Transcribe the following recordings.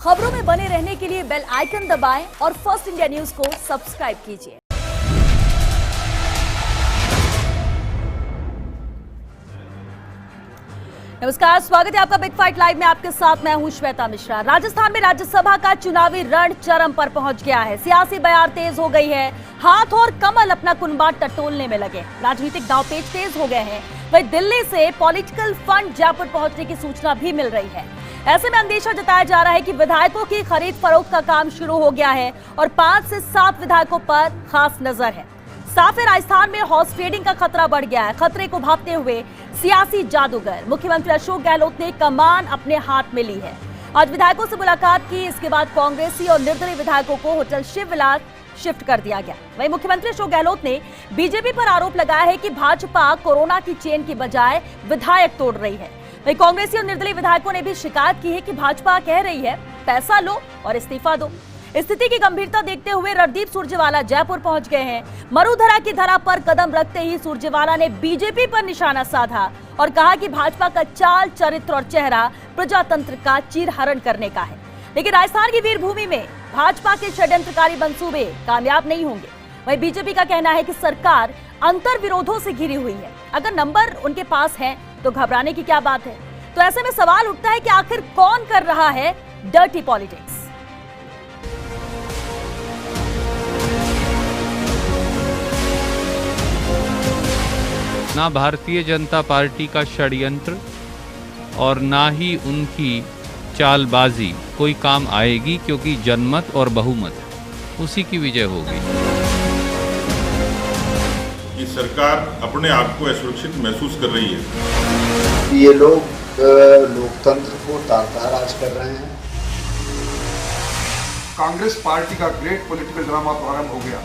खबरों में बने रहने के लिए बेल आइकन दबाएं और फर्स्ट इंडिया न्यूज को सब्सक्राइब कीजिए। नमस्कार, स्वागत है आपका बिग फाइट लाइव में। आपके साथ मैं हूं श्वेता मिश्रा। राजस्थान में राज्यसभा का चुनावी रण चरम पर पहुंच गया है। सियासी बयार तेज हो गई है। हाथ और कमल अपना कुनबा टटोलने में लगे। राजनीतिक दांवपेच तेज हो गए हैं। वहीं दिल्ली से पॉलिटिकल फंड जयपुर पहुंचने की सूचना भी मिल रही है। ऐसे में अंदेशा जताया जा रहा है कि विधायकों की खरीद फरोख्त का काम शुरू हो गया है और 5 से 7 विधायकों पर खास नजर है। साफ है, राजस्थान में हॉर्स ट्रेडिंग का खतरा बढ़ गया है। खतरे को भांपते हुए सियासी जादूगर मुख्यमंत्री अशोक गहलोत ने कमान अपने हाथ में ली है। आज विधायकों से मुलाकात की। इसके बाद कांग्रेसी और निर्दलीय विधायकों को होटल शिवविलास शिफ्ट कर दिया गया। वहीं मुख्यमंत्री अशोक गहलोत ने बीजेपी पर आरोप लगाया है कि भाजपा कोरोना की चेन की बजाय विधायक तोड़ रही है। वहीं कांग्रेसी और निर्दलीय विधायकों ने भी शिकायत की है कि भाजपा कह रही है पैसा लो और इस्तीफा दो। स्थिति की गंभीरता देखते हुए रणदीप सुरजेवाला जयपुर पहुंच गए हैं। मरुधरा की धरा पर कदम रखते ही सुरजेवाला ने बीजेपी पर निशाना साधा और कहा कि भाजपा का चाल, चरित्र और चेहरा प्रजातंत्र का चीरहरण करने का है। लेकिन राजस्थान की वीरभूमि में भाजपा के षड्यंत्रकारी मंसूबे कामयाब नहीं होंगे। वहीं बीजेपी का कहना है कि सरकार अंतर विरोधों से घिरी हुई है। अगर नंबर उनके पास है तो घबराने की क्या बात है। तो ऐसे में सवाल उठता है कि आखिर कौन कर रहा है डर्टी पॉलिटिक्स। ना भारतीय जनता पार्टी का षड्यंत्र और ना ही उनकी चालबाजी कोई काम आएगी, क्योंकि जनमत और बहुमत उसी की विजय होगी। कि सरकार अपने आप को असुरक्षित महसूस कर रही है। ये लोग लोकतंत्र को तार-ताराज कर रहे हैं। कांग्रेस पार्टी का ग्रेट पॉलिटिकल ड्रामा प्रारंभ हो गया।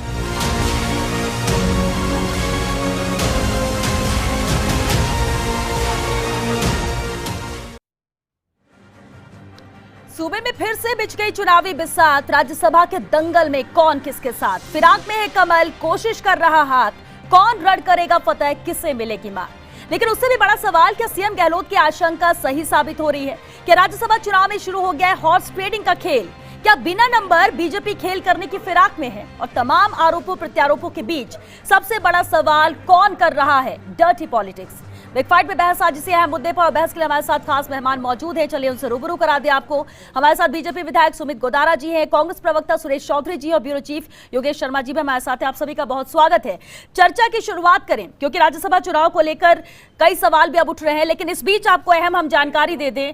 सूबे में फिर से बिछ गई चुनावी बिसात। राज्यसभा के दंगल में कौन किसके साथ। फिराक में है कमल, कोशिश कर रहा हाथ। कौन रड़ करेगा फतेह, किसे मिलेगी मार। लेकिन उससे भी बड़ा सवाल, क्या सीएम गहलोत की आशंका सही साबित हो रही है। क्या राज्यसभा चुनाव में शुरू हो गया है हॉर्स ट्रेडिंग का खेल। क्या बिना नंबर बीजेपी खेल करने की फिराक में है। और तमाम आरोपों प्रत्यारोपों के बीच सबसे बड़ा सवाल, कौन कर रहा है डर्टी पॉलिटिक्स। बिग फाइट में बहस आज इसी अहम मुद्दे पर, और बहस के लिए हमारे साथ खास मेहमान मौजूद हैं। चलिए उनसे रूबरू करा दे आपको। हमारे साथ बीजेपी विधायक सुमित गोदारा जी हैं, कांग्रेस प्रवक्ता सुरेश चौधरी जी और ब्यूरो चीफ योगेश शर्मा जी भी हमारे साथ हैं। आप सभी का बहुत स्वागत है। चर्चा की शुरुआत करें, क्योंकि राज्यसभा चुनाव को लेकर कई सवाल भी अब उठ रहे हैं। लेकिन इस बीच आपको अहम हम जानकारी दे दें।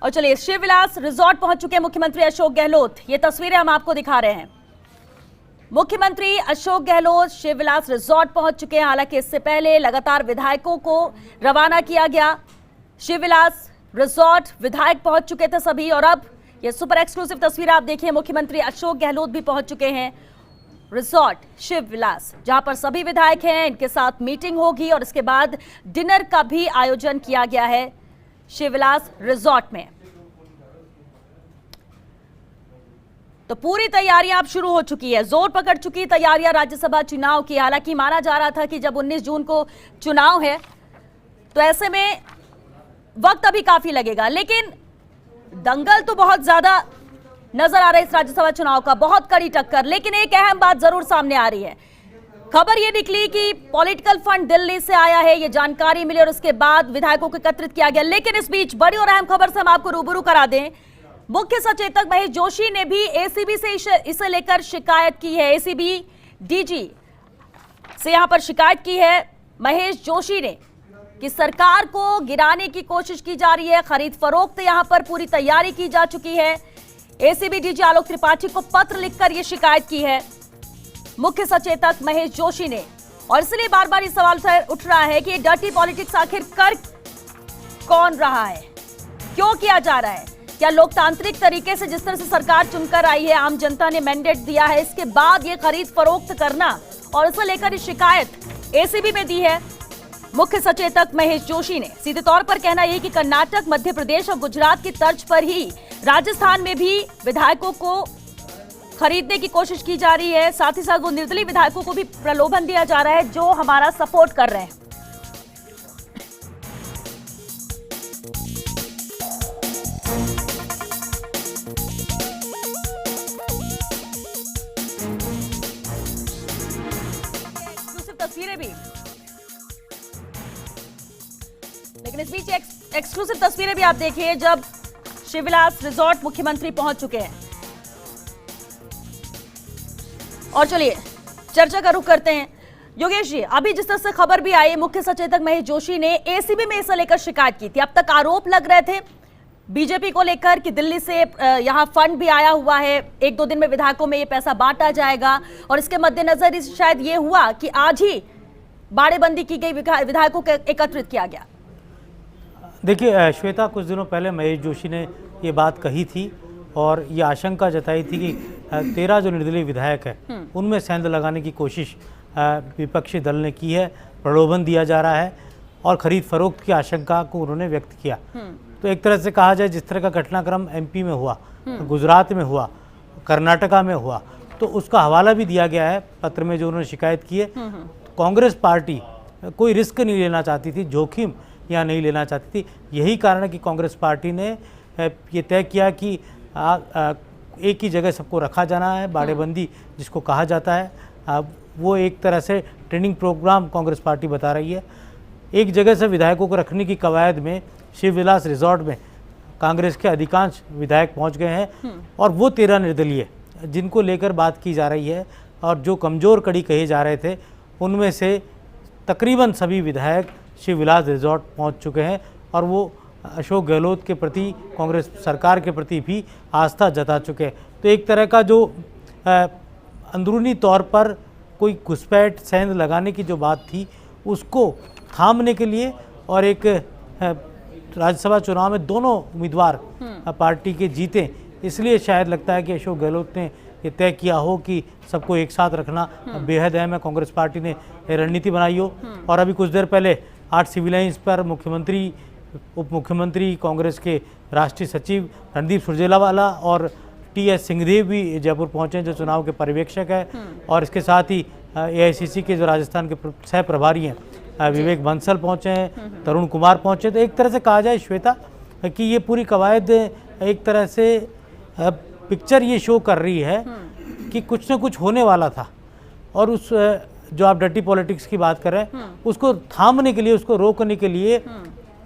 और चलिए, शिवविलास रिजॉर्ट पहुंच चुके हैं मुख्यमंत्री अशोक गहलोत। ये तस्वीरें हम आपको दिखा रहे हैं। मुख्यमंत्री अशोक गहलोत शिवविलास रिजॉर्ट पहुंच चुके हैं। हालांकि इससे पहले लगातार विधायकों को रवाना किया गया। शिवविलास रिजॉर्ट विधायक पहुंच चुके थे सभी, और अब ये सुपर एक्सक्लूसिव तस्वीर आप देखिए। मुख्यमंत्री अशोक गहलोत भी पहुंच चुके हैं रिजॉर्ट शिवविलास, जहां पर सभी विधायक हैं। इनके साथ मीटिंग होगी और इसके बाद डिनर का भी आयोजन किया गया है शिवविलास रिजॉर्ट में। तो पूरी तैयारियां अब शुरू हो चुकी है, जोर पकड़ चुकी तैयारियां राज्यसभा चुनाव की। हालांकि माना जा रहा था कि जब 19 जून को चुनाव है तो ऐसे में वक्त अभी काफी लगेगा, लेकिन दंगल तो बहुत ज्यादा नजर आ रहा है इस राज्यसभा चुनाव का, बहुत कड़ी टक्कर। लेकिन एक अहम बात जरूर सामने आ रही है। खबर ये निकली कि पॉलिटिकल फंड दिल्ली से आया है, ये जानकारी मिली और उसके बाद विधायकों को एकत्रित किया गया। लेकिन इस बीच बड़ी और अहम खबर से हम आपको रूबरू करा दें। मुख्य सचेतक महेश जोशी ने भी एसीबी से इसे लेकर शिकायत की है। एसीबी डीजी से यहां पर शिकायत की है महेश जोशी ने कि सरकार को गिराने की कोशिश की जा रही है। खरीद फरोख्त यहां पर पूरी तैयारी की जा चुकी है। एसीबी डीजी आलोक त्रिपाठी को पत्र लिखकर यह शिकायत की है मुख्य सचेतक महेश जोशी ने। और इसलिए बार बार ये सवाल उठ रहा है कि ये डर्टी पॉलिटिक्स आखिर कर कौन रहा है, क्यों किया जा रहा है। क्या लोकतांत्रिक तरीके से जिस तरह से सरकार चुनकर आई है, आम जनता ने मैंडेट दिया है, इसके बाद ये खरीद फरोख्त करना, और इसे लेकर शिकायत एसीबी में दी है मुख्य सचेतक महेश जोशी ने। सीधे तौर पर कहना यही कि कर्नाटक, मध्य प्रदेश और गुजरात की तर्ज पर ही राजस्थान में भी विधायकों को खरीदने की कोशिश की जा रही है। साथ ही साथ वो निर्दलीय विधायकों को भी प्रलोभन दिया जा रहा है जो हमारा सपोर्ट कर रहे हैं। बीच एक्सक्लूसिव तस्वीरें भी आप देखिए जब शिवविलास रिजॉर्ट मुख्यमंत्री पहुंच चुके हैं। और चलिए चर्चा का रुख करते हैं। योगेश जी, अभी जिस तरह से खबर भी आई, मुख्य सचेतक महेश जोशी ने एसीबी में इसे लेकर शिकायत की थी। अब तक आरोप लग रहे थे बीजेपी को लेकर कि दिल्ली से यहां फंड भी आया हुआ है, 1-2 दिन में विधायकों में ये पैसा बांटा जाएगा, और इसके मद्देनजर शायद ये हुआ कि आज ही बाड़ेबंदी की गई, विधायकों को एकत्रित किया गया। देखिए श्वेता, कुछ दिनों पहले महेश जोशी ने ये बात कही थी और ये आशंका जताई थी कि 13 जो निर्दलीय विधायक हैं उनमें सेंध लगाने की कोशिश विपक्षी दल ने की है, प्रलोभन दिया जा रहा है और खरीद फरोख्त की आशंका को उन्होंने व्यक्त किया। तो एक तरह से कहा जाए, जिस तरह का घटनाक्रम एमपी में हुआ, गुजरात में हुआ, कर्नाटका में हुआ, तो उसका हवाला भी दिया गया है पत्र में जो उन्होंने शिकायत की है। कांग्रेस पार्टी कोई रिस्क नहीं लेना चाहती थी, जोखिम यहाँ नहीं लेना चाहती थी। यही कारण है कि कांग्रेस पार्टी ने ये तय किया कि एक ही जगह सबको रखा जाना है। बाड़ेबंदी जिसको कहा जाता है, वो एक तरह से ट्रेनिंग प्रोग्राम कांग्रेस पार्टी बता रही है। एक जगह से विधायकों को रखने की कवायद में शिवविलास रिजॉर्ट में कांग्रेस के अधिकांश विधायक पहुंच गए हैं और वो 13 निर्दलीय जिनको लेकर बात की जा रही है और जो कमज़ोर कड़ी कहे जा रहे थे, उनमें से तकरीबन सभी विधायक शिवविलास रिजॉर्ट पहुंच चुके हैं और वो अशोक गहलोत के प्रति, कांग्रेस सरकार के प्रति भी आस्था जता चुके हैं। तो एक तरह का जो अंदरूनी तौर पर कोई घुसपैठ सेंध लगाने की जो बात थी, उसको थामने के लिए और एक राज्यसभा चुनाव में दोनों उम्मीदवार पार्टी के जीते, इसलिए शायद लगता है कि अशोक गहलोत ने ये तय किया हो कि सबको एक साथ रखना बेहद अहम है। कांग्रेस पार्टी ने रणनीति बनाई हो। और अभी कुछ देर पहले 8 सिविल लाइन्स पर मुख्यमंत्री, उप मुख्यमंत्री, कांग्रेस के राष्ट्रीय सचिव रणदीप सुरजेवाला और टीएस सिंहदेव भी जयपुर पहुंचे, जो चुनाव के पर्यवेक्षक है। और इसके साथ ही एआईसीसी के जो राजस्थान के सह प्रभारी हैं विवेक बंसल पहुंचे हैं, तरुण कुमार पहुंचे। तो एक तरह से कहा जाए श्वेता कि ये पूरी कवायद एक तरह से पिक्चर ये शो कर रही है कि कुछ न कुछ होने वाला था और उस जो आप डर्टी पॉलिटिक्स की बात कर रहे हैं उसको थामने के लिए, उसको रोकने के लिए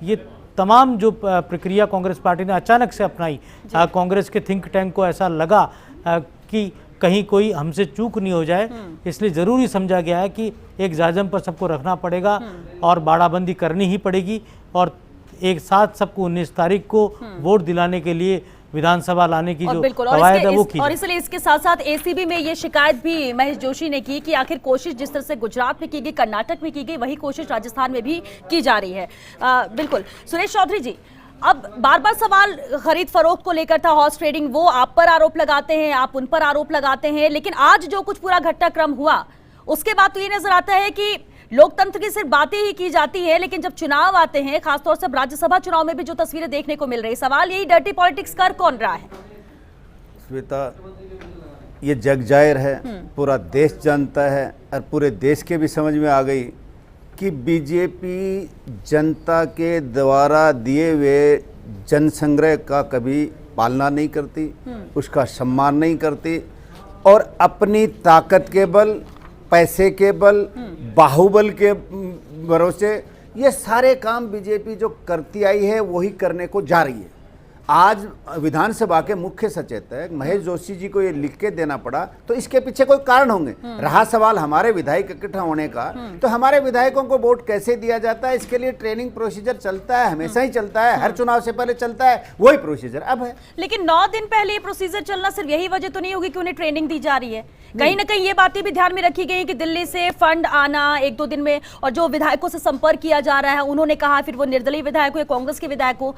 ये तमाम जो प्रक्रिया कांग्रेस पार्टी ने अचानक से अपनाई। कांग्रेस के थिंक टैंक को ऐसा लगा कि कहीं कोई हमसे चूक नहीं हो जाए, इसलिए ज़रूरी समझा गया है कि एक जाजम पर सबको रखना पड़ेगा और बाड़ाबंदी करनी ही पड़ेगी और एक साथ सबको 19 तारीख को वोट दिलाने के लिए विधानसभा लाने की जो कवायद है वो की। और इसलिए इसके साथ साथ एसीबी में ये शिकायत भी महेश जोशी ने की कि आखिर कोशिश जिस तरह से गुजरात में की गई, कर्नाटक में की गई, वही कोशिश राजस्थान में भी की जा रही है। बिल्कुल सुरेश चौधरी जी, अब बार बार सवाल खरीद फरोख्त को लेकर था, हॉर्स ट्रेडिंग, वो आप पर आरोप लगाते हैं, आप उन पर आरोप लगाते हैं, लेकिन आज जो कुछ पूरा घटनाक्रम हुआ उसके बाद तो ये नजर आता है कि लोकतंत्र की सिर्फ बातें ही की जाती है, लेकिन जब चुनाव आते हैं, खासतौर से राज्यसभा चुनाव में भी जो तस्वीरें देखने को मिल रही है, सवाल यही डर्टी पॉलिटिक्स कर कौन रहा है? श्वेता, ये जग जाहिर है, पूरा देश जानता है और पूरे देश के भी समझ में आ गई कि बीजेपी जनता के द्वारा दिए हुए जनसंग्रह का कभी पालना नहीं करती, उसका सम्मान नहीं करती और अपनी ताकत के बल, पैसे के बल, बाहुबल के भरोसे ये सारे काम बीजेपी जो करती आई है वही करने को जा रही है। आज विधानसभा के मुख्य सचेतक महेश जोशी जी को ये लिख के देना पड़ा तो इसके पीछे कोई कारण होंगे। रहा सवाल हमारे विधायक इकट्ठा होने का, तो हमारे विधायकों को वोट कैसे दिया जाता है, इसके लिए ट्रेनिंग प्रोसीजर चलता है, हमेशा ही चलता है, हर चुनाव से पहले चलता है, वही प्रोसीजर अब है। लेकिन 9 दिन पहले ये प्रोसीजर चलना सिर्फ यही वजह तो नहीं होगी कि उन्हें ट्रेनिंग दी जा रही है? कहीं ना कहीं ये बातें भी ध्यान में रखी गई कि दिल्ली से फंड आना 1-2 दिन में, और जो विधायकों से संपर्क किया जा रहा है, उन्होंने कहा, फिर वो निर्दलीय विधायक हो या कांग्रेस के विधायक हो,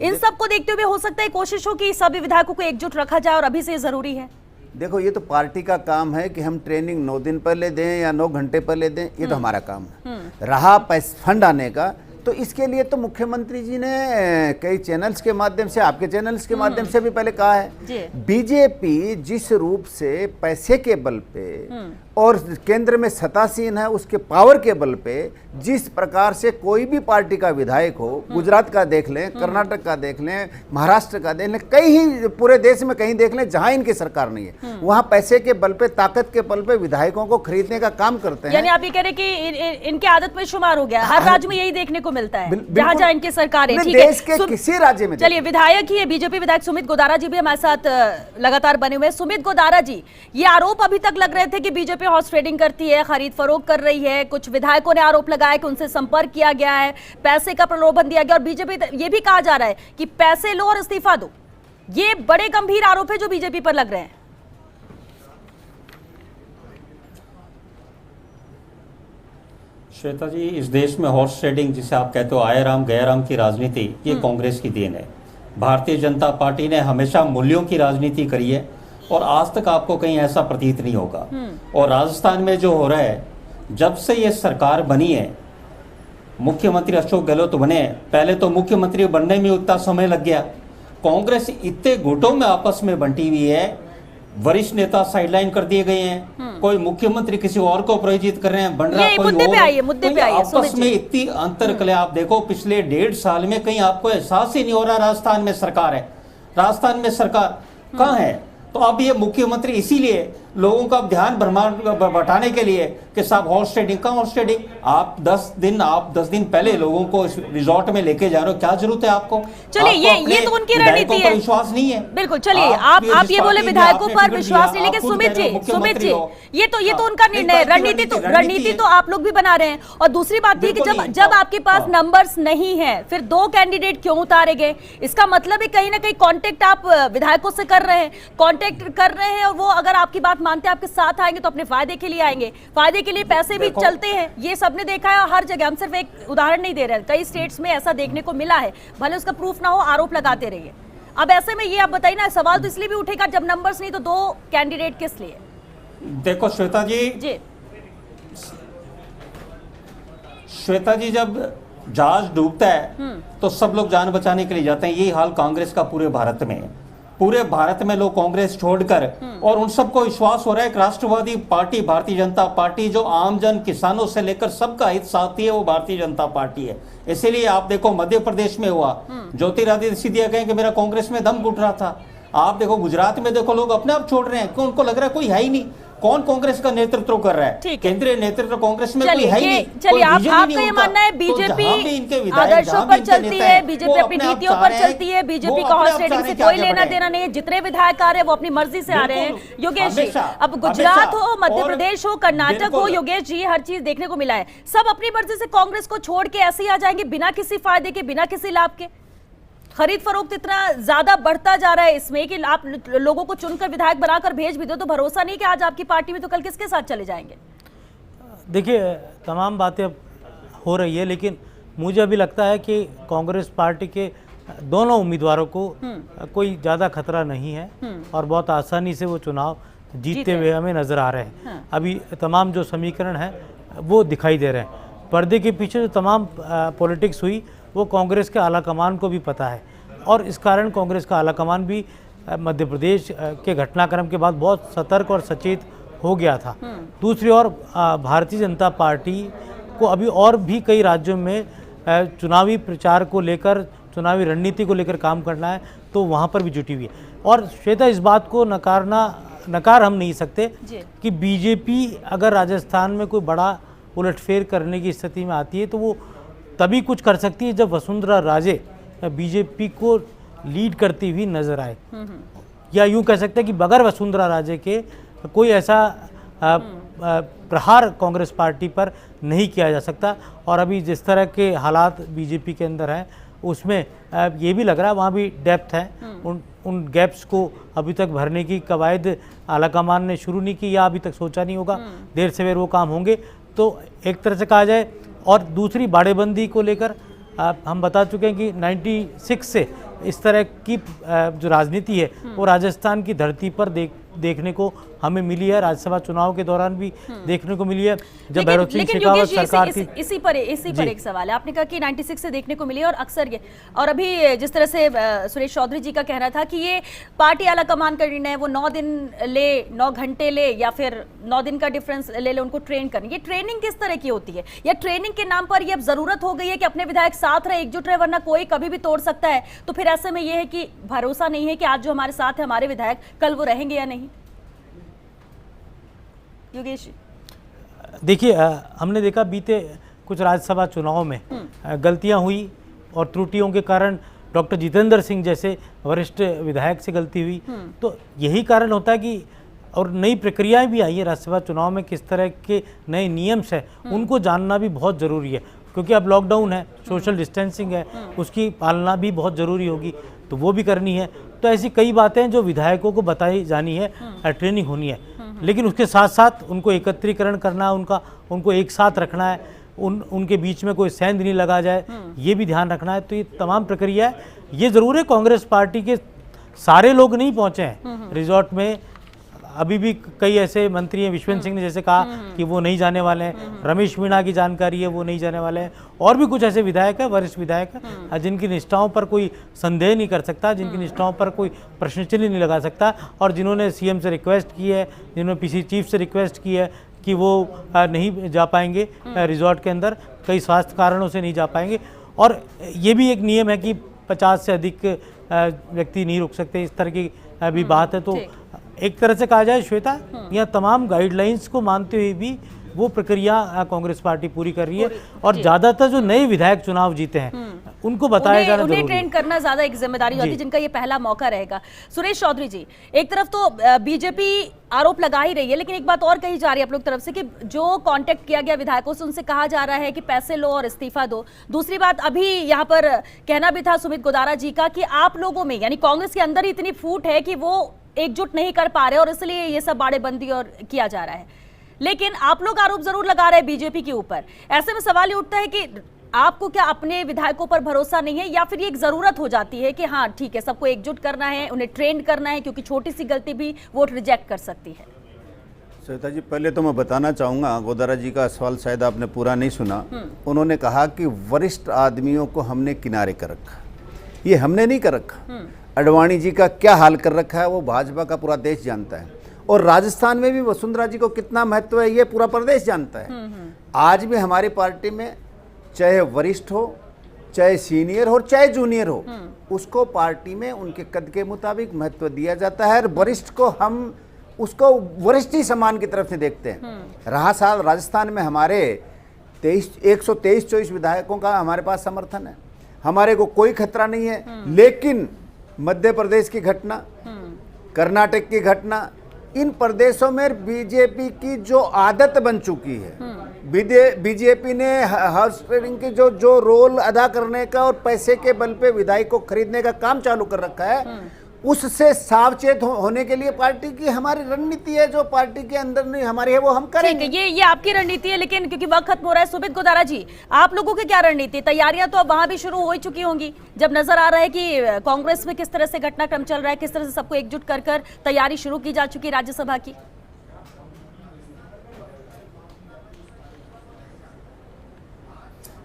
इन सबको देखते हुए हो सकता है कोशिश हो कि सभी विधायकों को एकजुट रखा जाए और अभी से जरूरी है। देखो, ये तो पार्टी का काम है कि हम ट्रेनिंग 9 दिन पहले दें या 9 घंटे पहले दें, ये तो हमारा काम है। रहा फंड आने का, तो इसके लिए तो मुख्यमंत्री जी ने कई चैनल्स के माध्यम से, आपके चैनल्स के माध्यम से भी पहले कहा है, बीजेपी जिस रूप से पैसे के बल पे और केंद्र में सत्तासीन है, उसके पावर के बल पे जिस प्रकार से कोई भी पार्टी का विधायक हो, गुजरात का देख लें, कर्नाटक का देख लें, महाराष्ट्र का देख लें, कहीं पूरे देश में कहीं देख लें जहां इनकी सरकार नहीं है, वहां पैसे के बल पे, ताकत के बल पे विधायकों को खरीदने का काम करते हैं। यानी आप ये कह रहे हैं कि इनके आदत में शुमार हो गया, हर राज्य में यही देखने को मिलता है जहां जहां इनकी सरकार है। ठीक है, देश के किसी राज्य में चलिए, विधायक ही है, बीजेपी विधायक सुमित गोदारा जी भी हमारे साथ लगातार बने हुए हैं। सुमित गोदारा जी, ये आरोप अभी तक लग रहे थे कि बीजेपी हॉर्स ट्रेडिंग करती है, खरीद फरोख्त कर रही है, कुछ विधायकों ने आरोप लगाया कि उनसे संपर्क किया गया है, पैसे का प्रलोभन दिया गया, और बीजेपी ये भी कहा जा रहा है कि पैसे लो और इस्तीफा दो। ये बड़े गंभीर आरोप है जो बीजेपी पर लग रहे हैं। श्वेता जी, इस देश में हॉर्स ट्रेडिंग, जिसे आप कहते हो आया राम गया राम की राजनीति, ये कांग्रेस की देन है। भारतीय जनता पार्टी ने हमेशा मूल्यों की राजनीति करी है और आज तक आपको कहीं ऐसा प्रतीत नहीं होगा। और राजस्थान में जो हो रहा है, जब से ये सरकार बनी है, मुख्यमंत्री अशोक गहलोत बने, पहले तो मुख्यमंत्री बनने में उतना समय लग गया, कांग्रेस इतने गुटों में आपस में बंटी हुई है, वरिष्ठ नेता साइडलाइन कर दिए गए हैं, कोई मुख्यमंत्री किसी और को प्रायोजित कर रहे हैं, बन रहा कोई मुद्दे और, पे आइए, आपस में इतनी अंतर कले। आप देखो पिछले 1.5 साल में कहीं आपको एहसास ही नहीं हो रहा राजस्थान में सरकार है, राजस्थान में सरकार कहाँ है। तो अब ये मुख्यमंत्री इसीलिए लोगों का ध्यान बटाने के लिए कि साहब हॉर्स ट्रेडिंग का हॉर्स ट्रेडिंग, आप 10 दिन पहले लोगों को रिजॉर्ट में लेके जा रहे हो, क्या जरूरत है आपको? चलिए, ये तो उनकी रणनीति है, विश्वास नहीं है। बिल्कुल, चलिए, आप ये बोले विधायकों पर विश्वास नहीं, लेकिन सुमित जी ये तो उनका निर्णय है, रणनीति तो आप लोग भी बना रहे हैं। और दूसरी बात ये कि जब आपके पास नंबर्स नहीं है, फिर 2 कैंडिडेट क्यों उतारे गए? इसका मतलब है कहीं ना कहीं कांटेक्ट आप विधायकों से कर रहे हैं, और वो अगर आपकी बात मानते हैं, आपके साथ आएंगे तो अपने फायदे के लिए आएंगे, फायदे के लिए पैसे भी चलते हैं। ये सबने देखा है हर जगह, हम सिर्फ एक उदाहरण नहीं दे रहे हैं, कई स्टेट्स में ऐसा देखने को मिला है, भले उसका प्रूफ ना हो, आरोप लगाते रहिए। अब ऐसे में ये आप बताइए ना, सवाल तो इसलिए भी उठेगा जब नंबर्स नहीं तो 2 कैंडिडेट किस लिए? देखो श्वेता जी, जब जहाज डूबता है तो सब लोग जान बचाने के लिए जाते हैं। यही हाल कांग्रेस का पूरे भारत में है। पूरे भारत में लोग कांग्रेस छोड़कर, और उन सबको विश्वास हो रहा है कि राष्ट्रवादी पार्टी, भारतीय जनता पार्टी, जो आमजन किसानों से लेकर सबका हित साथी है, वो भारतीय जनता पार्टी है। इसीलिए आप देखो मध्य प्रदेश में हुआ, ज्योतिरादित्य सिंधिया कहें कि मेरा कांग्रेस में दम घुट रहा था। आप देखो गुजरात में, देखो लोग अपने आप छोड़ रहे हैं, क्यों? उनको लग रहा है कोई है ही नहीं, कौन कांग्रेस का नेतृत्व कर रहा है? केंद्रीय नेतृत्व कांग्रेस में कोई है ही नहीं। चलिए, आपका ये मानना है बीजेपी आदर्शों पर चलती है, बीजेपी अपनी नीतियों पर चलती है, बीजेपी का हॉर्स ट्रेडिंग से कोई लेना देना नहीं है, जितने विधायक आ रहे हैं वो अपनी मर्जी से आ रहे हैं। योगेश जी, अब गुजरात हो, मध्य प्रदेश हो, कर्नाटक हो, योगेश जी, हर चीज देखने को मिला है, सब अपनी मर्जी से कांग्रेस को छोड़ के ऐसे ही आ जाएंगे, बिना किसी फायदे के, बिना किसी लाभ के। खरीद फरोख्त इतना ज्यादा बढ़ता जा रहा है इसमें कि आप लोगों को चुनकर विधायक बनाकर भेज भी दो तो भरोसा नहीं कि आज आपकी पार्टी में तो कल किसके साथ चले जाएंगे। देखिए, तमाम बातें हो रही है, लेकिन मुझे अभी लगता है कि कांग्रेस पार्टी के दोनों उम्मीदवारों को कोई ज़्यादा खतरा नहीं है और बहुत आसानी से वो चुनाव जीतते हुए हमें नज़र आ रहे हैं। अभी तमाम जो समीकरण हैं वो दिखाई दे रहे हैं। पर्दे के पीछे जो तमाम पॉलिटिक्स हुई वो कांग्रेस के आलाकमान को भी पता है, और इस कारण कांग्रेस का आलाकमान भी मध्य प्रदेश के घटनाक्रम के बाद बहुत सतर्क और सचेत हो गया था। दूसरी ओर भारतीय जनता पार्टी को अभी और भी कई राज्यों में चुनावी प्रचार को लेकर, चुनावी रणनीति को लेकर काम करना है, तो वहाँ पर भी जुटी हुई है। और श्वेता, इस बात को नकार हम नहीं सकते कि बीजेपी अगर राजस्थान में कोई बड़ा उलटफेर करने की स्थिति में आती है तो वो तभी कुछ कर सकती है जब वसुंधरा राजे बीजेपी को लीड करती हुई नजर आए, या यूं कह सकते हैं कि बगैर वसुंधरा राजे के कोई ऐसा प्रहार कांग्रेस पार्टी पर नहीं किया जा सकता। और अभी जिस तरह के हालात बीजेपी के अंदर हैं उसमें ये भी लग रहा है वहाँ भी डेप्थ है, उन गैप्स को अभी तक भरने की कवायद आलाकमान ने शुरू नहीं की या अभी तक सोचा नहीं होगा, देर सवेर वो काम होंगे। तो एक तरह से कहा जाए, और दूसरी बाड़ेबंदी को लेकर हम बता चुके हैं कि 96 से इस तरह की जो राजनीति है वो राजस्थान की धरती पर देखने को हमें मिली है, राज्यसभा चुनाव के दौरान भी देखने को मिली है। जब भैरव सिंह लेकिन शेखावत योगेश जी, सरकार थी, इसी पर एक सवाल है। आपने कहा कि 96 से देखने को मिली और अक्सर ये, और अभी जिस तरह से सुरेश चौधरी जी का कहना था कि ये पार्टी आला कमान का निर्णय है, वो 9 दिन ले, 9 घंटे ले, या फिर 9 दिन का डिफरेंस ले उनको ट्रेन करनी। ये ट्रेनिंग किस तरह की होती है, या ट्रेनिंग के नाम पर ये अब जरूरत हो गई है कि अपने विधायक साथ रहे, एकजुट रहे, वरना कोई कभी भी तोड़ सकता है? तो फिर ऐसे में ये है कि भरोसा नहीं है कि आज जो हमारे साथ है हमारे विधायक, कल वो रहेंगे या नहीं? योगेश, देखिए हमने देखा बीते कुछ राज्यसभा चुनाव में गलतियां हुई और त्रुटियों के कारण डॉक्टर जितेंद्र सिंह जैसे वरिष्ठ विधायक से गलती हुई। तो यही कारण होता है कि, और नई प्रक्रियाएं भी आई है राज्यसभा चुनाव में, किस तरह के नए नियम्स हैं उनको जानना भी बहुत ज़रूरी है, क्योंकि अब लॉकडाउन है, सोशल डिस्टेंसिंग है, उसकी पालना भी बहुत ज़रूरी होगी, तो वो भी करनी है। तो ऐसी कई बातें जो विधायकों को बताई जानी है, ट्रेनिंग होनी है, लेकिन उसके साथ साथ उनको एकत्रीकरण करना है, उनको एक साथ रखना है, उनके बीच में कोई सेंध नहीं लगा जाए, ये भी ध्यान रखना है। तो ये तमाम प्रक्रिया है। ये ज़रूर है कांग्रेस पार्टी के सारे लोग नहीं पहुँचे हैं रिजॉर्ट में, अभी भी कई ऐसे मंत्री हैं, विश्वेंद्र सिंह ने जैसे कहा कि वो नहीं जाने वाले हैं, रमेश मीणा की जानकारी है वो नहीं जाने वाले हैं, और भी कुछ ऐसे विधायक हैं, वरिष्ठ विधायक हैं, जिनकी निष्ठाओं पर कोई संदेह नहीं कर सकता, जिनकी निष्ठाओं पर कोई प्रश्न चिन्ह नहीं लगा सकता, और जिन्होंने सीएम से रिक्वेस्ट की है, जिन्होंने पीसी चीफ से रिक्वेस्ट की है कि वो नहीं जा पाएंगे रिजॉर्ट के अंदर, कई स्वास्थ्य कारणों से नहीं जा पाएंगे। और ये भी एक नियम है कि 50 से अधिक व्यक्ति नहीं रुक सकते, इस तरह की भी बात है। तो एक तरह से कहा जाए श्वेता, यह तमाम गाइडलाइंस को मानते हुए भी वो प्रक्रिया कांग्रेस पार्टी पूरी कर रही है, और ज्यादातर जो नए विधायक चुनाव जीते हैं उनको बताया जाना जरूरी है। उन्हें ट्रेन करना ज्यादा एक जिम्मेदारी होती है, जिनका ये पहला मौका रहेगा। सुरेश चौधरी जी, एक तरफ तो बीजेपी आरोप लगा ही रही है, लेकिन एक बात और कही जा रही है आप लोग तरफ से कि जो कांटेक्ट किया गया विधायकों से, उनसे कहा जा रहा है कि पैसे लो और इस्तीफा दो। दूसरी बात, अभी यहाँ पर कहना भी था सुमित गोदारा जी का कि आप लोगों में, यानी कांग्रेस के अंदर ही इतनी फूट है कि वो एकजुट नहीं कर पा रहे और इसलिए ये सब बाड़ेबंदी और किया जा रहा है। लेकिन आप लोग आरोप जरूर लगा रहे हैं बीजेपी के ऊपर। ऐसे में सवाल ये उठता है कि आपको क्या अपने विधायकों पर भरोसा नहीं है, या फिर ये एक जरूरत हो जाती है कि हाँ ठीक है, सबको एकजुट करना है, उन्हें ट्रेन करना है, क्योंकि छोटी सी गलती भी वोट रिजेक्ट कर सकती है? श्वेता जी, पहले तो मैं बताना चाहूँगा, गोदारा जी का सवाल शायद आपने पूरा नहीं सुना। उन्होंने कहा कि वरिष्ठ आदमियों को हमने किनारे कर रखा। ये हमने नहीं कर रखा, अडवाणी जी का क्या हाल कर रखा है वो भाजपा का पूरा देश जानता है, और राजस्थान में भी वसुंधरा जी को कितना महत्व है ये पूरा प्रदेश जानता है। आज भी हमारी पार्टी में चाहे वरिष्ठ हो, चाहे सीनियर हो, चाहे जूनियर हो, उसको पार्टी में उनके कद के मुताबिक महत्व दिया जाता है, और वरिष्ठ को हम उसको वरिष्ठ ही सम्मान की तरफ से देखते हैं। रहा साल राजस्थान में हमारे 123-24 विधायकों का हमारे पास समर्थन है, हमारे को कोई खतरा नहीं है। लेकिन मध्य प्रदेश की घटना, कर्नाटक की घटना, इन प्रदेशों में बीजेपी की जो आदत बन चुकी है, बीजेपी ने हॉर्स ट्रेडिंग की जो रोल अदा करने का और पैसे के बल पे विधायक को खरीदने का काम चालू कर रखा है, उससे सावचेत होने के लिए पार्टी की हमारी रणनीति है, जो पार्टी के अंदर नहीं हमारी है वो हम करेंगे। ये आपकी रणनीति है, लेकिन क्योंकि वक्त खत्म हो रहा है, सुमित गोदारा जी, आप लोगों की क्या रणनीति? तैयारियां तो अब वहां भी शुरू हो ही चुकी होंगी, जब नजर आ रहा है कि कांग्रेस में किस तरह से घटनाक्रम चल रहा है, किस तरह से सबको एकजुट कर तैयारी शुरू की जा चुकी है राज्यसभा की।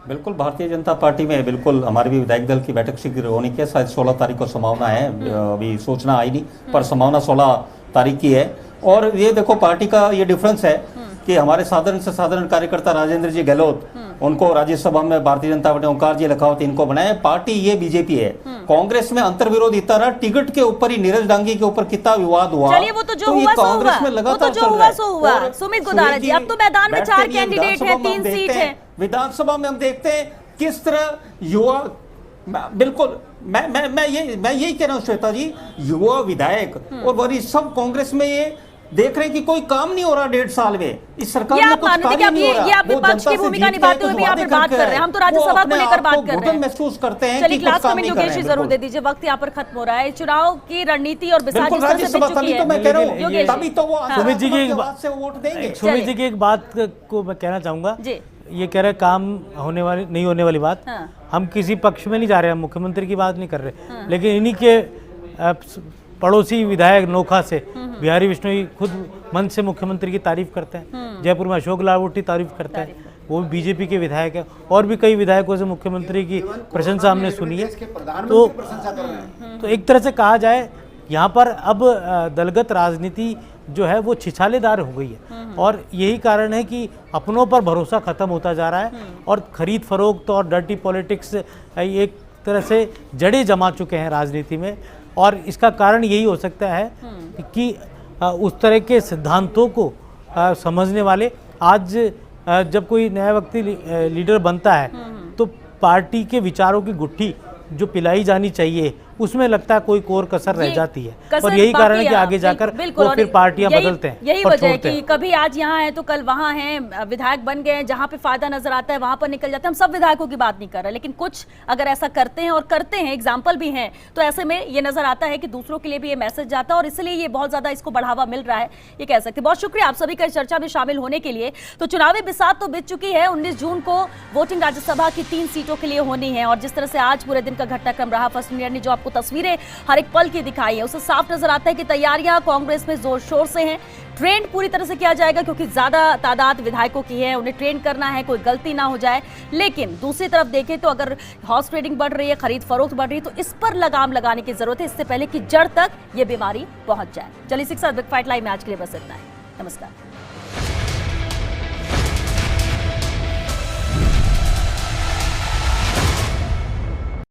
बिल्कुल, भारतीय जनता पार्टी में बिल्कुल हमारी भी विधायक दल की बैठक शीघ्र होने की है, शायद 16 तारीख को संभावना है, अभी सूचना आई नहीं, पर संभावना 16 तारीख की है। और ये देखो पार्टी का ये डिफरेंस है कि हमारे साधारण से साधारण कार्यकर्ता राजेंद्र जी गहलोत, उनको राज्यसभा में भारतीय जनता पार्टी ओंकार जी लखावत इनको बनाए। पार्टी ये बीजेपी है। कांग्रेस में अंतर्विरोध इतना रहा, टिकट के ऊपर ही नीरज डांगी के ऊपर कितना विवाद हुआ। चलिए, वो तो जो हुआ कांग्रेस में लगातार चल रहा है। सुमित गोदारा जी, अब तो मैदान में 4 कैंडिडेट हैं, 3 सीट है। विधानसभा में हम देखते हैं किस तरह युवा, बिल्कुल मैं यही कह रहा हूं श्वेता जी, युवा विधायक और वरिष्ठ सब कांग्रेस में ये देख रहे हैं कि कोई काम नहीं हो रहा 1.5 साल में, इस सरकार में कुछ कार्य नहीं हो रहा। ये आप विपक्ष की भूमिका निभाते हुए भी यहाँ पे बात कर रहे हैं, हम तो राज्यसभा को लेकर बात कर रहे हैं, महसूस करते हैं। चलिए क्लास में योगेश जी जरूर दे दीजिए, वक्त यहाँ पर खत्म हो रहा है। चुनाव की रणनीति और बिसात जिस तरह से बिक चुकी है, सुमित जी की एक बात को मैं कहना चाहूंगा, ये कह रहे काम होने वाली नहीं होने वाली बात, हम किसी पक्ष में नहीं जा रहे, हम मुख्यमंत्री की बात नहीं कर रहे, लेकिन इन्हीं के पड़ोसी विधायक नोखा से बिहारी बिश्नोई खुद मन से मुख्यमंत्री की तारीफ करते हैं। जयपुर में अशोक लालवोटी तारीफ करते हैं, वो भी बीजेपी के विधायक है। और भी कई विधायकों से मुख्यमंत्री की प्रशंसा हमने सुनी है। तो एक तरह से कहा जाए यहाँ पर अब दलगत राजनीति जो है वो छिछालेदार हो गई है, और यही कारण है कि अपनों पर भरोसा खत्म होता जा रहा है और खरीद फरोख्त और डर्टी पॉलिटिक्स एक तरह से जड़ें जमा चुके हैं राजनीति में। और इसका कारण यही हो सकता है कि उस तरह के सिद्धांतों को समझने वाले आज जब कोई नया व्यक्ति लीडर बनता है तो पार्टी के विचारों की गुट्ठी जो पिलाई जानी चाहिए उसमें लगता है कोई कोर कसर रह जाती है, और यही कारण है कि आगे जाकर वो फिर पार्टियां बदलते हैं। यही वजह है कि कभी आज यहाँ है तो कल वहाँ हैं, विधायक बन गए, जहाँ पे फायदा नजर आता है वहां पर निकल जाते हैं। हम सब विधायकों की बात नहीं कर रहे, लेकिन कुछ अगर ऐसा करते हैं और करते हैं, एग्जाम्पल भी हैं, तो ऐसे में ये नजर आता है कि दूसरों के लिए भी ये मैसेज जाता है और इसलिए ये बहुत ज्यादा इसको बढ़ावा मिल रहा है, ये कह सकते हैं। बहुत शुक्रिया आप सभी का इस चर्चा में शामिल होने के लिए। तो चुनावी बिसात तो बीत चुकी है, 19 जून को वोटिंग राज्यसभा की 3 सीटों के लिए होनी है, और जिस तरह से आज पूरे दिन का घटनाक्रम रहा, फर्स्ट मीडिया ने जो आपको तस्वीरें हर एक पल की दिखाई है, उससे साफ नजर आता है कि तैयारियां कांग्रेस में जोर शोर से हैं। ट्रेंड पूरी तरह से किया जाएगा क्योंकि ज्यादा तादाद विधायकों की है, उन्हें ट्रेन करना है, कोई गलती ना हो जाए। लेकिन दूसरी तरफ देखें तो अगर हॉर्स ट्रेडिंग बढ़ रही है, खरीद फरोख्त बढ़ रही है, तो इस पर लगाम लगाने की जरूरत है, इससे पहले कि जड़ तक ये बीमारी पहुंच जाए। चलिए 6 बिग फाइट लाइव में आज के लिए बस इतना है। नमस्कार।